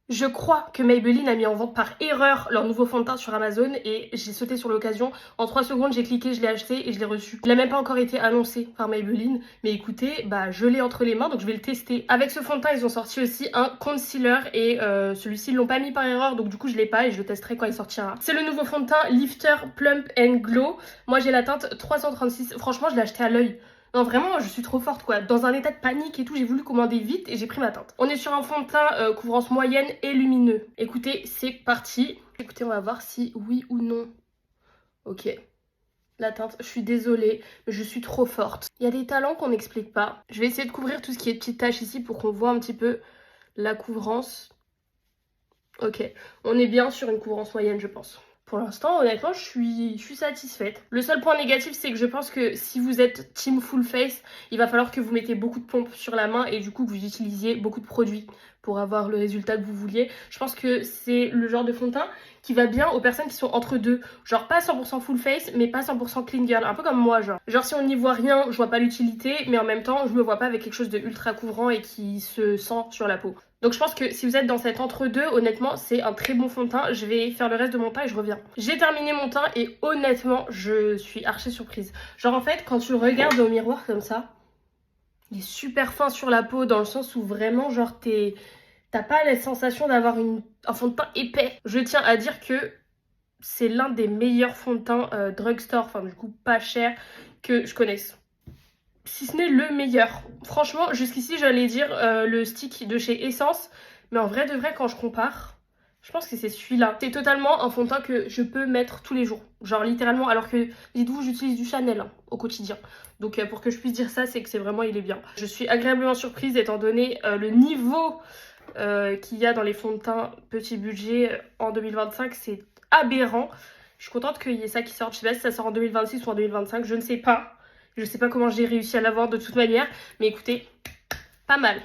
Je crois que Maybelline a mis en vente par erreur leur nouveau fond de teint sur Amazon et j'ai sauté sur l'occasion. En 3 secondes, j'ai cliqué, je l'ai acheté et je l'ai reçu. Il n'a même pas encore été annoncé par Maybelline, mais écoutez, je l'ai entre les mains donc je vais le tester. Avec ce fond de teint, ils ont sorti aussi un concealer et celui-ci, ils l'ont pas mis par erreur donc du coup, je l'ai pas et je le testerai quand il sortira. C'est le nouveau fond de teint Lifter Plump and Glow. Moi, j'ai la teinte 336. Franchement, je l'ai acheté à l'œil. Non, vraiment, je suis trop forte, quoi. Dans un état de panique et tout, j'ai voulu commander vite et j'ai pris ma teinte. On est sur un fond de teint couvrance moyenne et lumineux. Écoutez, c'est parti. Écoutez, on va voir si oui ou non. Ok. La teinte, je suis désolée, mais je suis trop forte. Il y a des talents qu'on n'explique pas. Je vais essayer de couvrir tout ce qui est petites taches ici pour qu'on voit un petit peu la couvrance. Ok, on est bien sur une couvrance moyenne, je pense. Pour l'instant, honnêtement, je suis satisfaite. Le seul point négatif, c'est que je pense que si vous êtes team full face, il va falloir que vous mettez beaucoup de pompe sur la main et du coup que vous utilisiez beaucoup de produits pour avoir le résultat que vous vouliez. Je pense que c'est le genre de fond de teint qui va bien aux personnes qui sont entre deux. Genre pas 100% full face, mais pas 100% clean girl. Un peu comme moi, genre. Genre si on n'y voit rien, je vois pas l'utilité, mais en même temps, je me vois pas avec quelque chose de ultra couvrant et qui se sent sur la peau. Donc je pense que si vous êtes dans cet entre-deux, honnêtement, c'est un très bon fond de teint. Je vais faire le reste de mon teint et je reviens. J'ai terminé mon teint et honnêtement, je suis archi surprise. Genre en fait, quand tu le regardes au miroir comme ça, il est super fin sur la peau dans le sens où vraiment, genre, t'as pas la sensation d'avoir un fond de teint épais. Je tiens à dire que c'est l'un des meilleurs fonds de teint drugstore, enfin du coup pas cher, que je connaisse. Si ce n'est le meilleur. Franchement, jusqu'ici, j'allais dire le stick de chez Essence. Mais en vrai de vrai, quand je compare, je pense que c'est celui-là. C'est totalement un fond de teint que je peux mettre tous les jours. Genre littéralement, alors que, dites-vous, j'utilise du Chanel au quotidien. Donc pour que je puisse dire ça, c'est que c'est vraiment, il est bien. Je suis agréablement surprise étant donné le niveau qu'il y a dans les fonds de teint petit budget en 2025. C'est aberrant. Je suis contente qu'il y ait ça qui sorte. Je sais pas si ça sort en 2026 ou en 2025, je ne sais pas. Je sais pas comment j'ai réussi à l'avoir de toute manière, mais écoutez, pas mal.